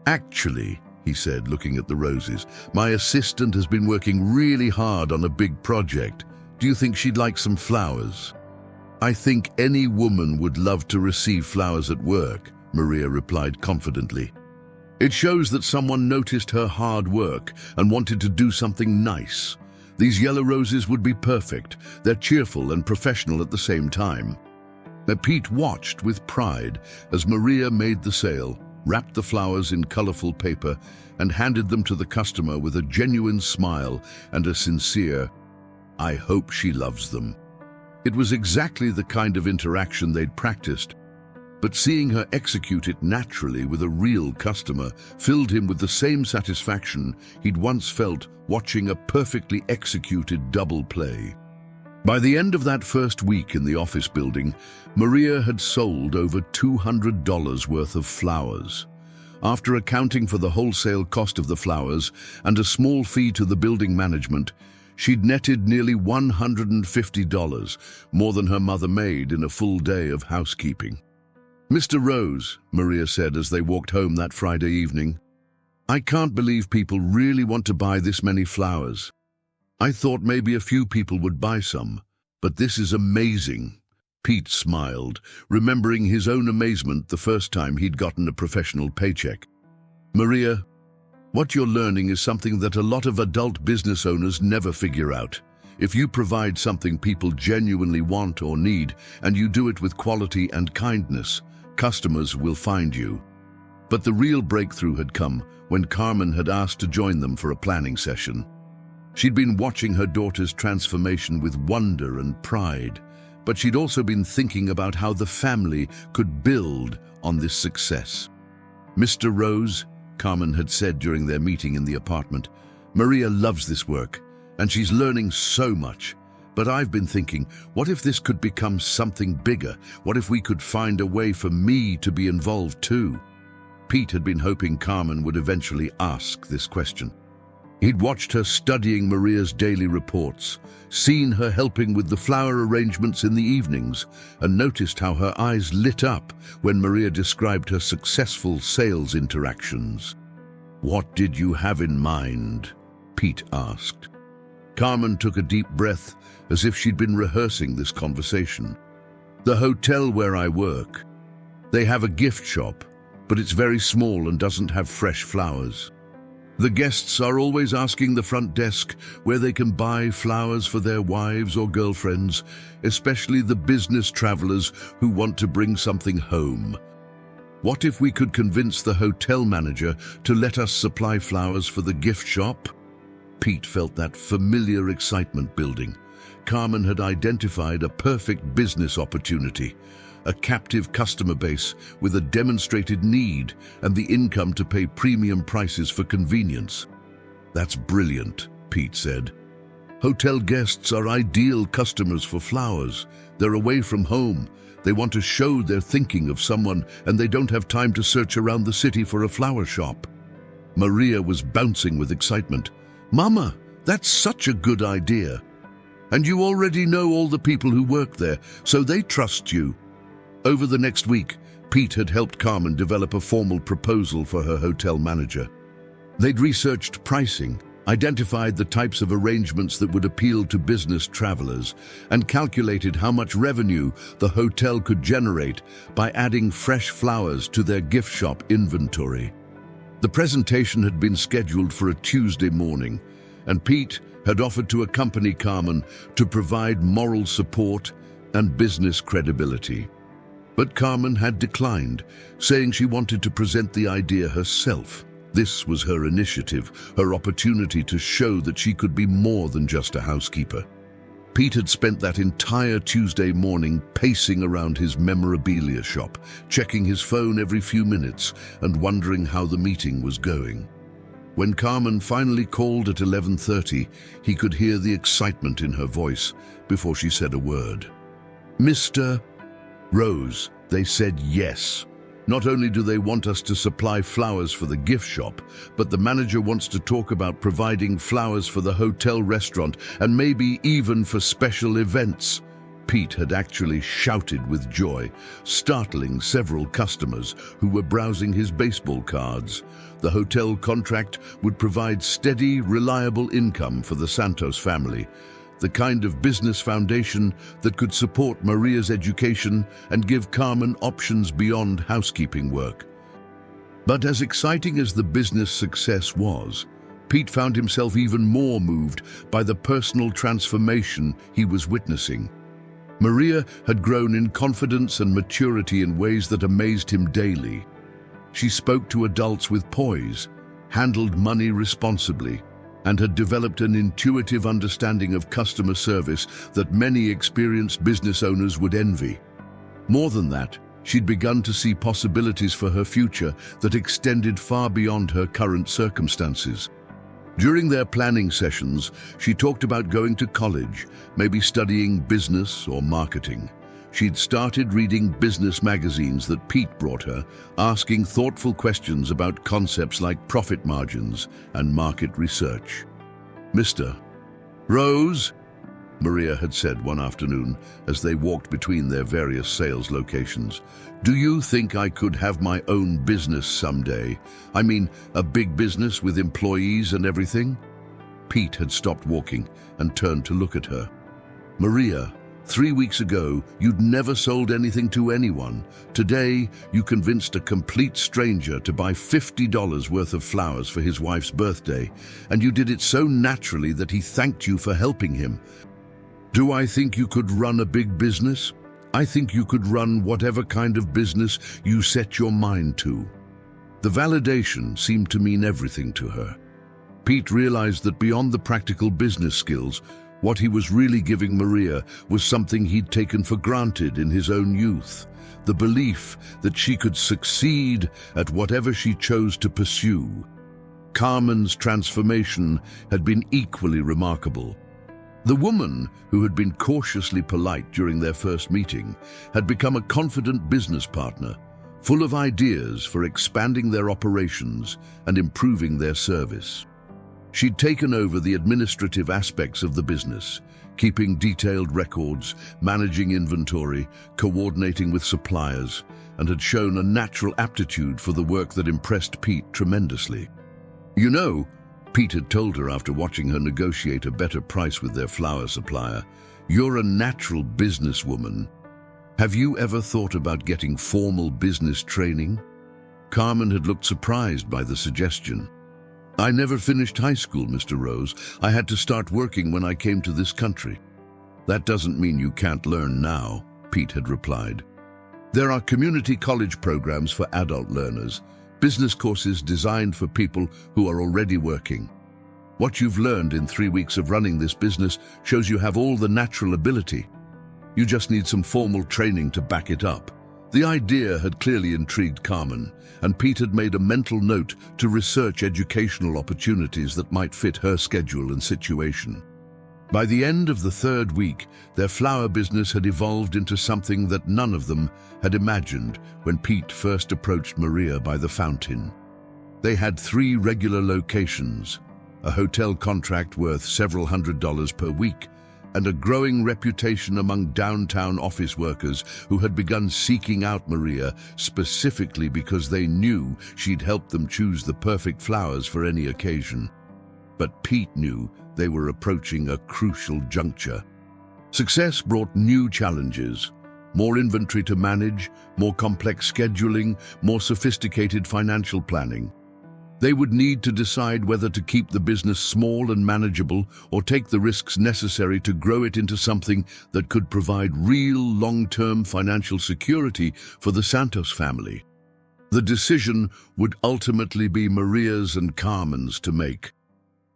"Actually," he said, looking at the roses, "my assistant has been working really hard on a big project. Do you think she'd like some flowers?" "I think any woman would love to receive flowers at work," Maria replied confidently. "It shows that someone noticed her hard work and wanted to do something nice. These yellow roses would be perfect. They're cheerful and professional at the same time." Pete watched with pride as Maria made the sale, wrapped the flowers in colorful paper, and handed them to the customer with a genuine smile and a sincere, "I hope she loves them." It was exactly the kind of interaction they'd practiced, but seeing her execute it naturally with a real customer filled him with the same satisfaction he'd once felt watching a perfectly executed double play. By the end of that first week in the office building, Maria had sold over $200 worth of flowers. After accounting for the wholesale cost of the flowers and a small fee to the building management, she'd netted nearly $150, more than her mother made in a full day of housekeeping. Mr. Rose, Maria said as they walked home that Friday evening, I can't believe people really want to buy this many flowers. I thought maybe a few people would buy some, but this is amazing. Pete smiled, remembering his own amazement the first time he'd gotten a professional paycheck. Maria, what you're learning is something that a lot of adult business owners never figure out. If you provide something people genuinely want or need, and you do it with quality and kindness, customers will find you. But the real breakthrough had come when Carmen had asked to join them for a planning session. She'd been watching her daughter's transformation with wonder and pride, but she'd also been thinking about how the family could build on this success. Mr. Rose, Carmen had said during their meeting in the apartment, Maria loves this work, and she's learning so much. But I've been thinking, what if this could become something bigger? What if we could find a way for me to be involved too? Pete had been hoping Carmen would eventually ask this question. He'd watched her studying Maria's daily reports, seen her helping with the flower arrangements in the evenings, and noticed how her eyes lit up when Maria described her successful sales interactions. What did you have in mind? Pete asked. Carmen took a deep breath, as if she'd been rehearsing this conversation. The hotel where I work. They have a gift shop, but it's very small and doesn't have fresh flowers. The guests are always asking the front desk where they can buy flowers for their wives or girlfriends, especially the business travelers who want to bring something home. What if we could convince the hotel manager to let us supply flowers for the gift shop? Pete felt that familiar excitement building. Carmen had identified a perfect business opportunity, a captive customer base with a demonstrated need and the income to pay premium prices for convenience. That's brilliant, Pete said. Hotel guests are ideal customers for flowers. They're away from home. They want to show they're thinking of someone, and they don't have time to search around the city for a flower shop. Maria was bouncing with excitement. Mama, that's such a good idea. And you already know all the people who work there, so they trust you. Over the next week, Pete had helped Carmen develop a formal proposal for her hotel manager. They'd researched pricing, identified the types of arrangements that would appeal to business travelers, and calculated how much revenue the hotel could generate by adding fresh flowers to their gift shop inventory. The presentation had been scheduled for a Tuesday morning, and Pete had offered to accompany Carmen to provide moral support and business credibility. But Carmen had declined, saying she wanted to present the idea herself. This was her initiative, her opportunity to show that she could be more than just a housekeeper. Pete had spent that entire Tuesday morning pacing around his memorabilia shop, checking his phone every few minutes and wondering how the meeting was going. When Carmen finally called at 11:30, he could hear the excitement in her voice before she said a word. Mr. Rose, they said yes. Not only do they want us to supply flowers for the gift shop, but the manager wants to talk about providing flowers for the hotel restaurant and maybe even for special events. Pete had actually shouted with joy, startling several customers who were browsing his baseball cards. The hotel contract would provide steady, reliable income for the Santos family, the kind of business foundation that could support Maria's education and give Carmen options beyond housekeeping work. But as exciting as the business success was, Pete found himself even more moved by the personal transformation he was witnessing. Maria had grown in confidence and maturity in ways that amazed him daily. She spoke to adults with poise, handled money responsibly, and had developed an intuitive understanding of customer service that many experienced business owners would envy. More than that, she'd begun to see possibilities for her future that extended far beyond her current circumstances. During their planning sessions, she talked about going to college, maybe studying business or marketing. She'd started reading business magazines that Pete brought her, asking thoughtful questions about concepts like profit margins and market research. Mr. Rose, Maria had said one afternoon as they walked between their various sales locations. "Do you think I could have my own business someday? I mean, a big business with employees and everything?" Pete had stopped walking and turned to look at her. "Maria, 3 weeks ago, you'd never sold anything to anyone. Today, you convinced a complete stranger to buy $50 worth of flowers for his wife's birthday, and you did it so naturally that he thanked you for helping him. Do I think you could run a big business? I think you could run whatever kind of business you set your mind to." The validation seemed to mean everything to her. Pete realized that beyond the practical business skills, what he was really giving Maria was something he'd taken for granted in his own youth, the belief that she could succeed at whatever she chose to pursue. Carmen's transformation had been equally remarkable. The woman, who had been cautiously polite during their first meeting, had become a confident business partner, full of ideas for expanding their operations and improving their service. She'd taken over the administrative aspects of the business, keeping detailed records, managing inventory, coordinating with suppliers, and had shown a natural aptitude for the work that impressed Pete tremendously. "You know," Pete had told her after watching her negotiate a better price with their flower supplier, "you're a natural businesswoman. Have you ever thought about getting formal business training?" Carmen had looked surprised by the suggestion. "I never finished high school, Mr. Rose. I had to start working when I came to this country." "That doesn't mean you can't learn now," Pete had replied. "There are community college programs for adult learners, business courses designed for people who are already working. What you've learned in 3 weeks of running this business shows you have all the natural ability. You just need some formal training to back it up." The idea had clearly intrigued Carmen, and Pete had made a mental note to research educational opportunities that might fit her schedule and situation. By the end of the 3rd week, their flower business had evolved into something that none of them had imagined when Pete first approached Maria by the fountain. They had 3 regular locations, a hotel contract worth several $100s per week, and a growing reputation among downtown office workers who had begun seeking out Maria specifically because they knew she'd help them choose the perfect flowers for any occasion. But Pete knew they were approaching a crucial juncture. Success brought new challenges: more inventory to manage, more complex scheduling, more sophisticated financial planning. They would need to decide whether to keep the business small and manageable or take the risks necessary to grow it into something that could provide real long-term financial security for the Santos family. The decision would ultimately be Maria's and Carmen's to make.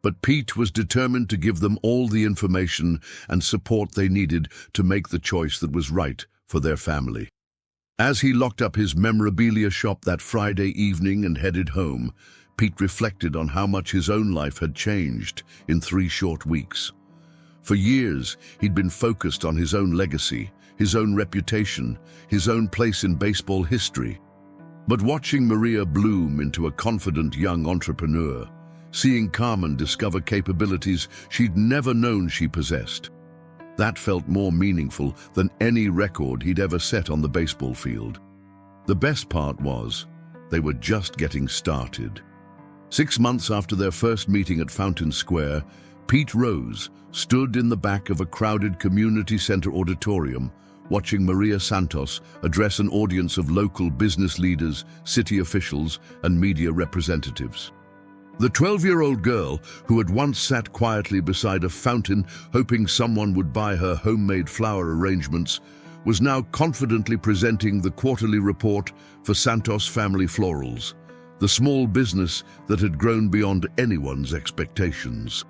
But Pete was determined to give them all the information and support they needed to make the choice that was right for their family. As he locked up his memorabilia shop that Friday evening and headed home, Pete reflected on how much his own life had changed in 3 short weeks. For years, he'd been focused on his own legacy, his own reputation, his own place in baseball history. But watching Maria bloom into a confident young entrepreneur, seeing Carmen discover capabilities she'd never known she possessed, that felt more meaningful than any record he'd ever set on the baseball field. The best part was, they were just getting started. 6 months after their first meeting at Fountain Square, Pete Rose stood in the back of a crowded community center auditorium, watching Maria Santos address an audience of local business leaders, city officials, and media representatives. The 12-year-old girl, who had once sat quietly beside a fountain hoping someone would buy her homemade flower arrangements, was now confidently presenting the quarterly report for Santos Family Florals, the small business that had grown beyond anyone's expectations.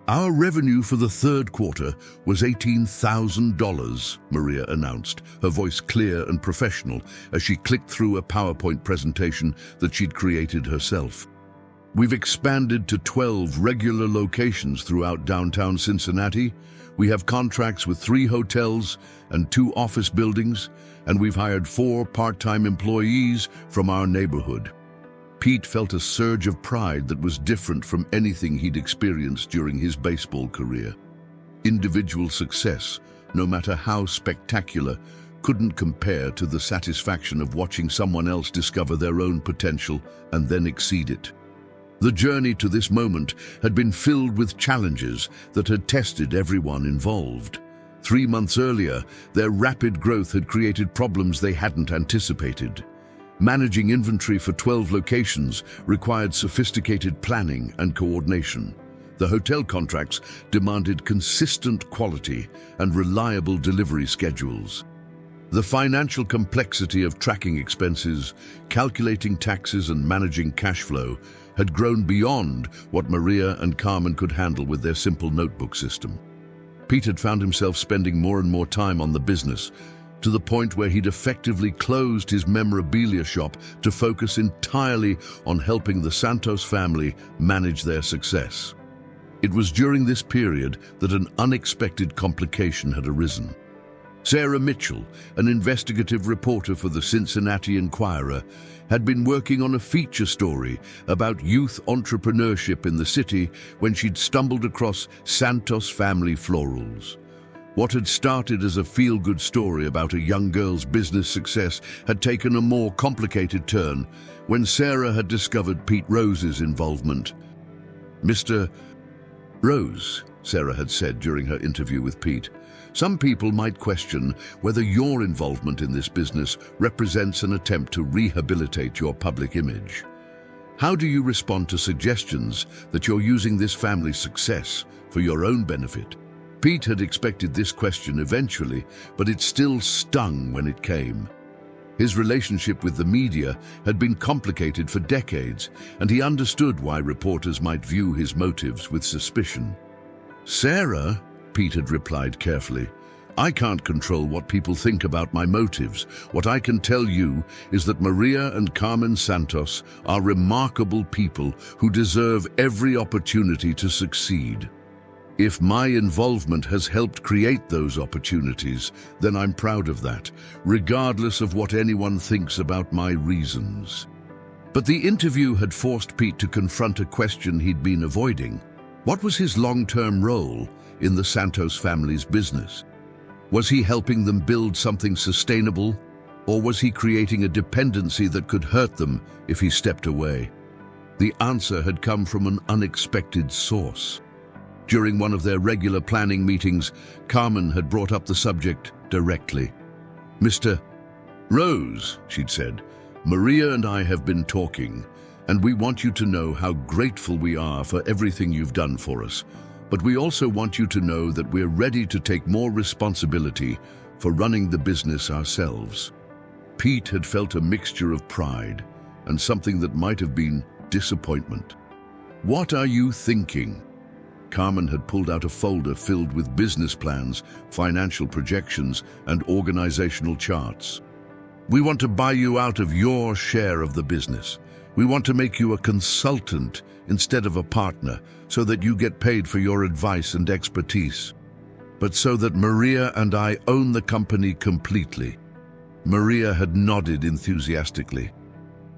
"Our revenue for the 3rd quarter was $18,000, Maria announced, her voice clear and professional as she clicked through a PowerPoint presentation that she'd created herself. "We've expanded to 12 regular locations throughout downtown Cincinnati. We have contracts with 3 hotels and 2 office buildings, and we've hired 4 part-time employees from our neighborhood." Pete felt a surge of pride that was different from anything he'd experienced during his baseball career. Individual success, no matter how spectacular, couldn't compare to the satisfaction of watching someone else discover their own potential and then exceed it. The journey to this moment had been filled with challenges that had tested everyone involved. 3 months earlier, their rapid growth had created problems they hadn't anticipated. Managing inventory for 12 locations required sophisticated planning and coordination. The hotel contracts demanded consistent quality and reliable delivery schedules. The financial complexity of tracking expenses, calculating taxes and managing cash flow had grown beyond what Maria and Carmen could handle with their simple notebook system. Pete had found himself spending more and more time on the business, to the point where he'd effectively closed his memorabilia shop to focus entirely on helping the Santos family manage their success. It was during this period that an unexpected complication had arisen. Sarah Mitchell, an investigative reporter for the Cincinnati Enquirer, had been working on a feature story about youth entrepreneurship in the city when she'd stumbled across Santos Family Florals. What had started as a feel-good story about a young girl's business success had taken a more complicated turn when Sarah had discovered Pete Rose's involvement. "Mr. Rose," Sarah had said during her interview with Pete, "some people might question whether your involvement in this business represents an attempt to rehabilitate your public image. How do you respond to suggestions that you're using this family's success for your own benefit?" Pete had expected this question eventually, but it still stung when it came. His relationship with the media had been complicated for decades, and he understood why reporters might view his motives with suspicion. "Sarah," Pete had replied carefully, "I can't control what people think about my motives. What I can tell you is that Maria and Carmen Santos are remarkable people who deserve every opportunity to succeed. If my involvement has helped create those opportunities, then I'm proud of that, regardless of what anyone thinks about my reasons." But the interview had forced Pete to confront a question he'd been avoiding. What was his long-term role in the Santos family's business? Was he helping them build something sustainable, or was he creating a dependency that could hurt them if he stepped away? The answer had come from an unexpected source. During one of their regular planning meetings, Carmen had brought up the subject directly. "Mr. Rose," she'd said, "Maria and I have been talking, and we want you to know how grateful we are for everything you've done for us. But we also want you to know that we're ready to take more responsibility for running the business ourselves." Pete had felt a mixture of pride and something that might have been disappointment. "What are you thinking?" Carmen had pulled out a folder filled with business plans, financial projections, and organizational charts. "We want to buy you out of your share of the business. We want to make you a consultant instead of a partner, so that you get paid for your advice and expertise. But so that Maria and I own the company completely." Maria had nodded enthusiastically.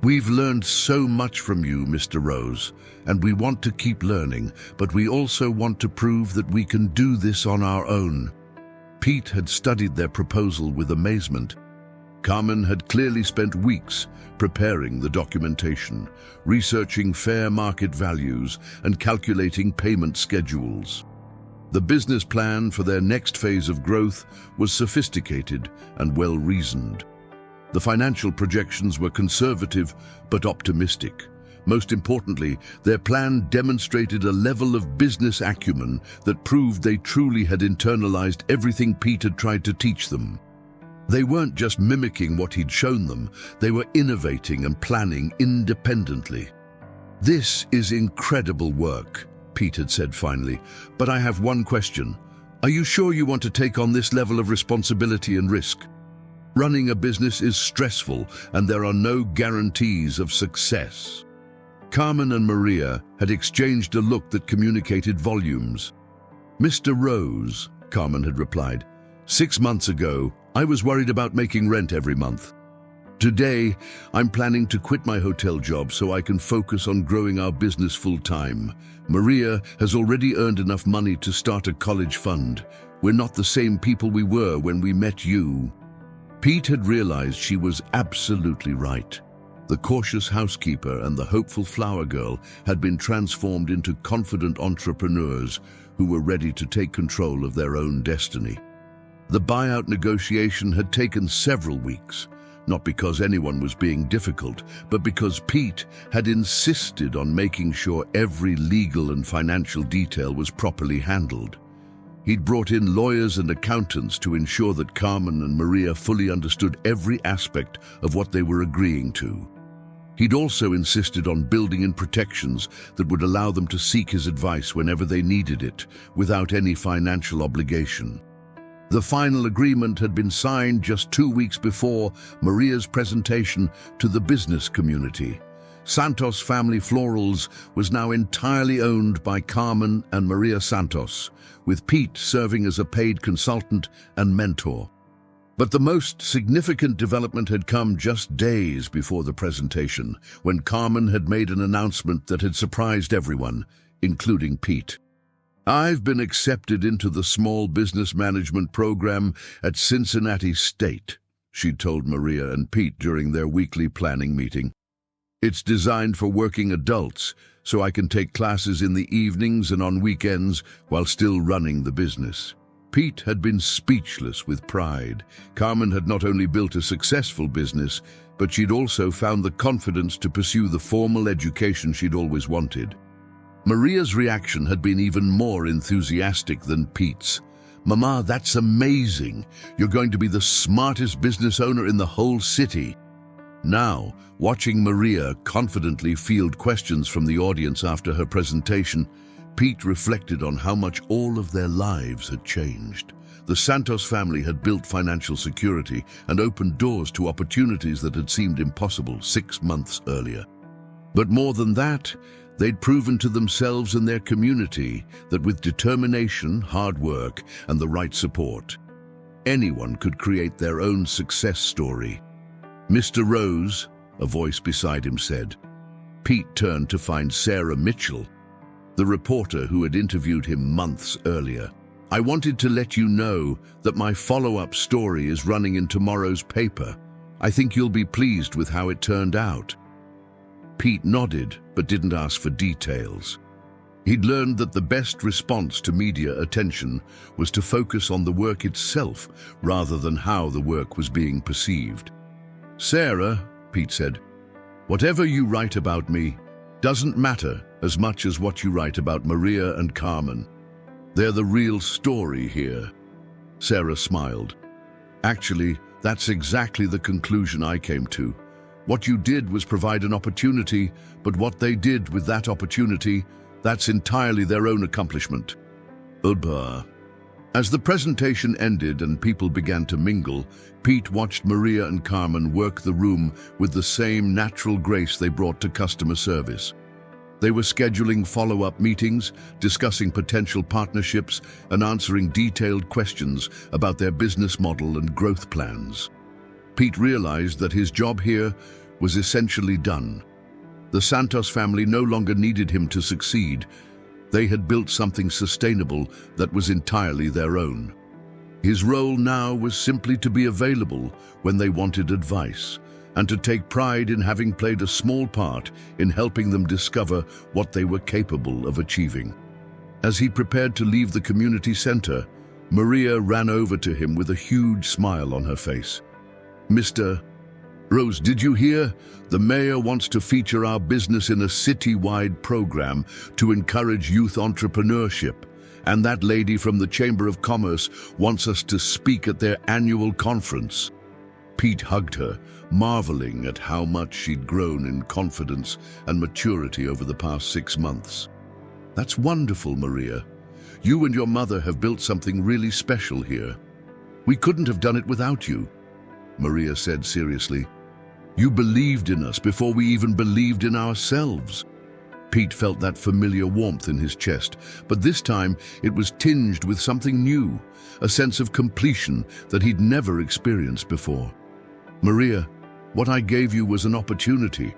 "We've learned so much from you, Mr. Rose, and we want to keep learning, but we also want to prove that we can do this on our own." Pete had studied their proposal with amazement. Carmen had clearly spent weeks preparing the documentation, researching fair market values, and calculating payment schedules. The business plan for their next phase of growth was sophisticated and well-reasoned. The financial projections were conservative but optimistic. Most importantly, their plan demonstrated a level of business acumen that proved they truly had internalized everything Pete had tried to teach them. They weren't just mimicking what he'd shown them, they were innovating and planning independently. "This is incredible work," Pete had said finally, "but I have one question. Are you sure you want to take on this level of responsibility and risk? Running a business is stressful, and there are no guarantees of success." Carmen and Maria had exchanged a look that communicated volumes. "Mr. Rose," Carmen had replied, "6 months ago, I was worried about making rent every month. Today, I'm planning to quit my hotel job so I can focus on growing our business full-time. Maria has already earned enough money to start a college fund. We're not the same people we were when we met you." Pete had realized she was absolutely right. The cautious housekeeper and the hopeful flower girl had been transformed into confident entrepreneurs who were ready to take control of their own destiny. The buyout negotiation had taken several weeks, not because anyone was being difficult, but because Pete had insisted on making sure every legal and financial detail was properly handled. He'd brought in lawyers and accountants to ensure that Carmen and Maria fully understood every aspect of what they were agreeing to. He'd also insisted on building in protections that would allow them to seek his advice whenever they needed it, without any financial obligation. The final agreement had been signed just 2 weeks before Maria's presentation to the business community. Santos Family Florals was now entirely owned by Carmen and Maria Santos, with Pete serving as a paid consultant and mentor. But the most significant development had come just days before the presentation, when Carmen had made an announcement that had surprised everyone, including Pete. "I've been accepted into the Small Business Management program at Cincinnati State," she told Maria and Pete during their weekly planning meeting. "It's designed for working adults, so I can take classes in the evenings and on weekends while still running the business." Pete had been speechless with pride. Carmen had not only built a successful business, but she'd also found the confidence to pursue the formal education she'd always wanted. Maria's reaction had been even more enthusiastic than Pete's. "Mama, that's amazing. You're going to be the smartest business owner in the whole city." Now, watching Maria confidently field questions from the audience after her presentation, Pete reflected on how much all of their lives had changed. The Santos family had built financial security and opened doors to opportunities that had seemed impossible 6 months earlier. But more than that, they'd proven to themselves and their community that with determination, hard work, and the right support, anyone could create their own success story. "Mr. Rose," a voice beside him said. Pete turned to find Sarah Mitchell, the reporter who had interviewed him months earlier. "I wanted to let you know that my follow-up story is running in tomorrow's paper. I think you'll be pleased with how it turned out." Pete nodded, but didn't ask for details. He'd learned that the best response to media attention was to focus on the work itself rather than how the work was being perceived. "Sarah," Pete said, "whatever you write about me doesn't matter as much as what you write about Maria and Carmen. They're the real story here." Sarah smiled. "Actually, that's exactly the conclusion I came to. What you did was provide an opportunity, but what they did with that opportunity, that's entirely their own accomplishment." Udba. As the presentation ended and people began to mingle, Pete watched Maria and Carmen work the room with the same natural grace they brought to customer service. They were scheduling follow-up meetings, discussing potential partnerships, and answering detailed questions about their business model and growth plans. Pete realized that his job here was essentially done. The Santos family no longer needed him to succeed. They had built something sustainable that was entirely their own. His role now was simply to be available when they wanted advice, and to take pride in having played a small part in helping them discover what they were capable of achieving. As he prepared to leave the community center, Maria ran over to him with a huge smile on her face. "Mr. Rose, did you hear? The mayor wants to feature our business in a city-wide program to encourage youth entrepreneurship. And that lady from the Chamber of Commerce wants us to speak at their annual conference." Pete hugged her, marveling at how much she'd grown in confidence and maturity over the past 6 months. "That's wonderful, Maria. You and your mother have built something really special here. We couldn't have done it without you," Maria said seriously. "You believed in us before we even believed in ourselves." Pete felt that familiar warmth in his chest, but this time it was tinged with something new, a sense of completion that he'd never experienced before. "Maria, What I gave you was an opportunity.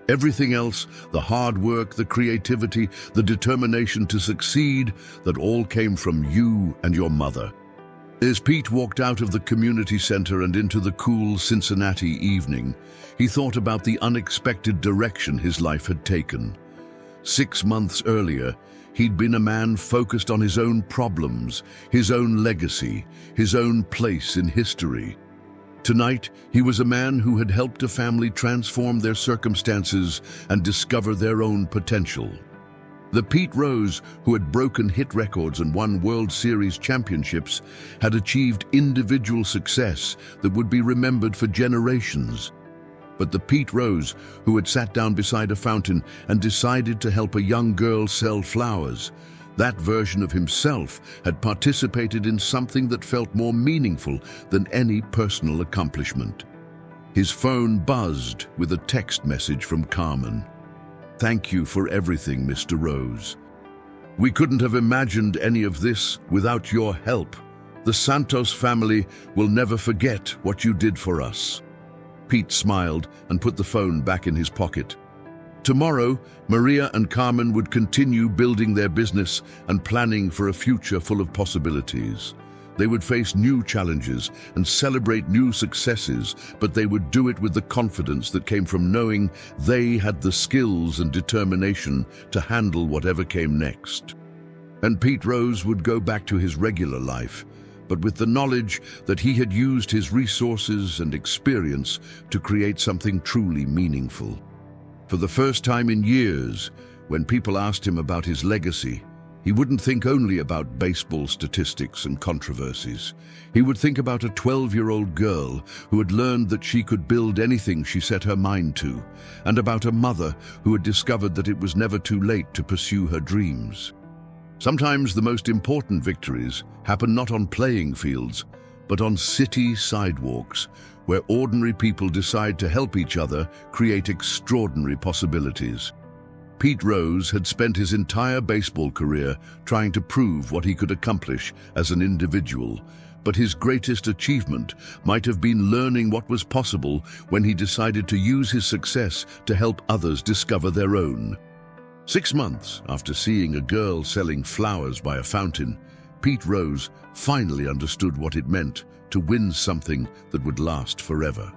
Everything else, the hard work, the creativity, the determination to succeed, that all came from you and your mother." As Pete walked out of the community center and into the cool Cincinnati evening, he thought about the unexpected direction his life had taken. 6 months earlier, he'd been a man focused on his own problems, his own legacy, his own place in history. Tonight, he was a man who had helped a family transform their circumstances and discover their own potential. The Pete Rose, who had broken hit records and won World Series championships, had achieved individual success that would be remembered for generations. But the Pete Rose, who had sat down beside a fountain and decided to help a young girl sell flowers, that version of himself had participated in something that felt more meaningful than any personal accomplishment. His phone buzzed with a text message from Carmen. "Thank you for everything, Mr. Rose. We couldn't have imagined any of this without your help. The Santos family will never forget what you did for us." Pete smiled and put the phone back in his pocket. Tomorrow, Maria and Carmen would continue building their business and planning for a future full of possibilities. They would face new challenges and celebrate new successes, but they would do it with the confidence that came from knowing they had the skills and determination to handle whatever came next. And Pete Rose would go back to his regular life, but with the knowledge that he had used his resources and experience to create something truly meaningful. For the first time in years, when people asked him about his legacy, he wouldn't think only about baseball statistics and controversies. He would think about a 12-year-old girl who had learned that she could build anything she set her mind to, and about a mother who had discovered that it was never too late to pursue her dreams. Sometimes the most important victories happen not on playing fields, but on city sidewalks, where ordinary people decide to help each other create extraordinary possibilities. Pete Rose had spent his entire baseball career trying to prove what he could accomplish as an individual, but his greatest achievement might have been learning what was possible when he decided to use his success to help others discover their own. 6 months after seeing a girl selling flowers by a fountain, Pete Rose finally understood what it meant to win something that would last forever.